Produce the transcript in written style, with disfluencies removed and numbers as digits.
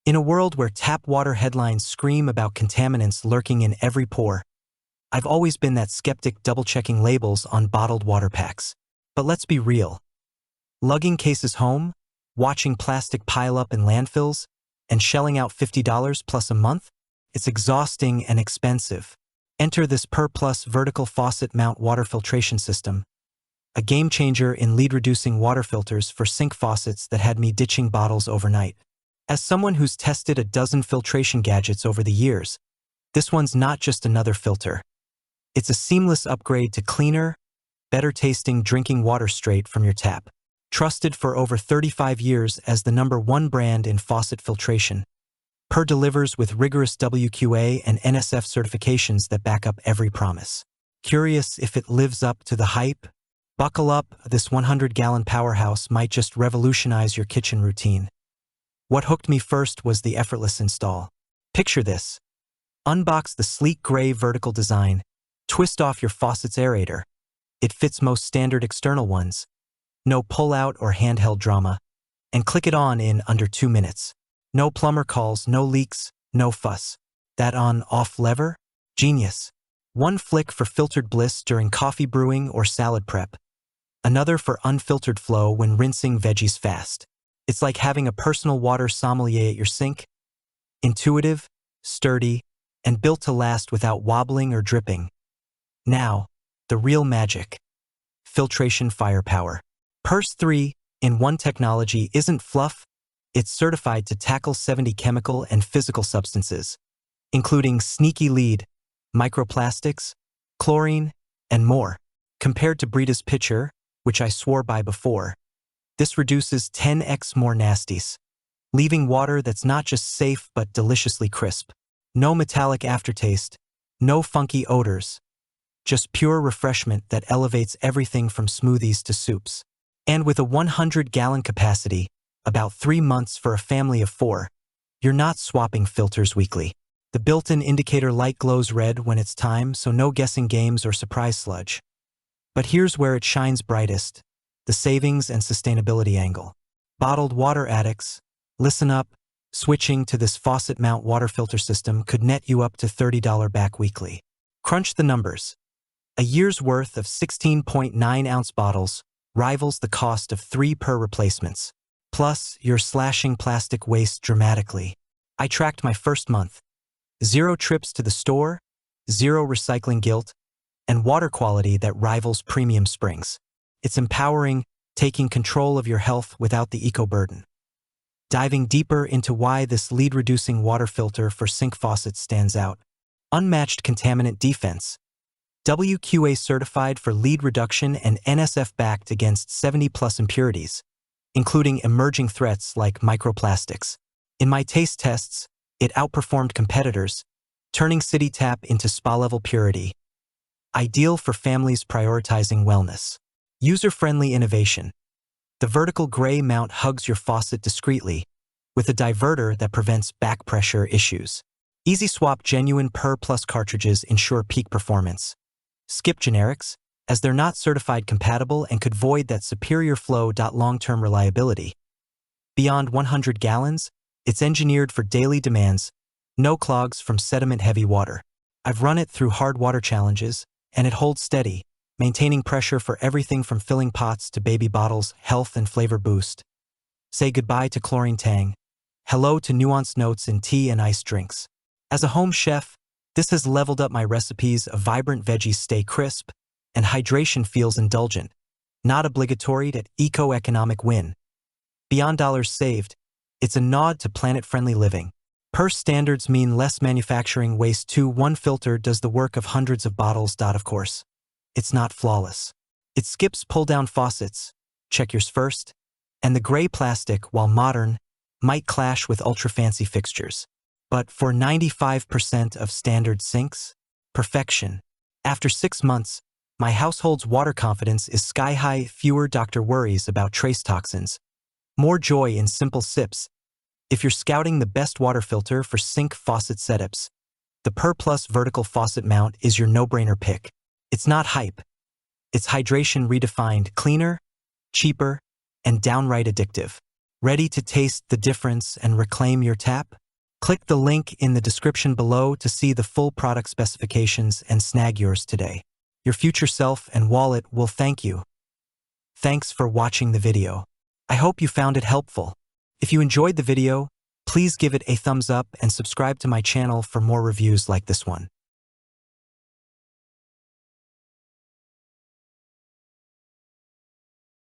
In a world where tap water headlines scream about contaminants lurking in every pore, I've always been that skeptic double-checking labels on bottled water packs. But let's be real. Lugging cases home, watching plastic pile up in landfills, and shelling out $50 plus a month? It's exhausting and expensive. Enter this Per+ vertical faucet mount water filtration system, a game-changer in lead-reducing water filters for sink faucets that had me ditching bottles overnight. As someone who's tested a dozen filtration gadgets over the years, this one's not just another filter. It's a seamless upgrade to cleaner, better-tasting drinking water straight from your tap. Trusted for over 35 years as the #1 brand in faucet filtration, Per delivers with rigorous WQA and NSF certifications that back up every promise. Curious if it lives up to the hype? Buckle up, this 100-gallon powerhouse might just revolutionize your kitchen routine. What hooked me first was the effortless install. Picture this. Unbox the sleek gray vertical design, twist off your faucet's aerator. It fits most standard external ones. No pull-out or handheld drama. And click it on in under 2 minutes. No plumber calls, no leaks, no fuss. That on-off lever? Genius. One flick for filtered bliss during coffee brewing or salad prep. Another for unfiltered flow when rinsing veggies fast. It's like having a personal water sommelier at your sink. Intuitive, sturdy, and built to last without wobbling or dripping. Now, the real magic. Filtration firepower. Per's 3-in-1 technology isn't fluff, it's certified to tackle 70 chemical and physical substances, including sneaky lead, microplastics, chlorine, and more. Compared to Brita's pitcher, which I swore by before, this reduces 10x more nasties, leaving water that's not just safe but deliciously crisp. No metallic aftertaste, no funky odors, just pure refreshment that elevates everything from smoothies to soups. And with a 100-gallon capacity, about 3 months for a family of 4, you're not swapping filters weekly. The built-in indicator light glows red when it's time, so no guessing games or surprise sludge. But here's where it shines brightest, the savings and sustainability angle. Bottled water addicts, listen up, switching to this faucet mount water filter system could net you up to $30 back weekly. Crunch the numbers. A year's worth of 16.9-ounce bottles rivals the cost of 3 Per replacements. Plus, you're slashing plastic waste dramatically. I tracked my first month. 0 trips to the store, 0 recycling guilt, and water quality that rivals premium springs. It's empowering, taking control of your health without the eco-burden. Diving deeper into why this lead-reducing water filter for sink faucets stands out. Unmatched contaminant defense. WQA certified for lead reduction and NSF backed against 70+ impurities, including emerging threats like microplastics. In my taste tests, it outperformed competitors, turning City Tap into spa-level purity. Ideal for families prioritizing wellness. User-friendly innovation. The vertical gray mount hugs your faucet discreetly, with a diverter that prevents back pressure issues. Easy swap genuine Per+ cartridges ensure peak performance. Skip generics, as they're not certified compatible and could void that superior flow. Long-term reliability. Beyond 100 gallons, it's engineered for daily demands, no clogs from sediment-heavy water. I've run it through hard water challenges, and it holds steady, maintaining pressure for everything from filling pots to baby bottles. Health and flavor boost. Say goodbye to chlorine tang. Hello to nuanced notes in tea and iced drinks. As a home chef, this has leveled up my recipes of vibrant veggies stay crisp, and hydration feels indulgent, not obligatory. At eco-economic win. Beyond dollars saved, it's a nod to planet-friendly living. Per standards mean less manufacturing waste too. One filter does the work of hundreds of bottles. Of course, it's not flawless. It skips pull-down faucets, check yours first, and the gray plastic, while modern, might clash with ultra-fancy fixtures. But for 95% of standard sinks, perfection. After 6 months, my household's water confidence is sky-high. Fewer doctor worries about trace toxins. More joy in simple sips. If you're scouting the best water filter for sink faucet setups, the Per+ vertical faucet mount is your no-brainer pick. It's not hype. It's hydration redefined, cleaner, cheaper, and downright addictive. Ready to taste the difference and reclaim your tap? Click the link in the description below to see the full product specifications and snag yours today. Your future self and wallet will thank you. Thanks for watching the video. I hope you found it helpful. If you enjoyed the video, please give it a thumbs up and subscribe to my channel for more reviews like this one.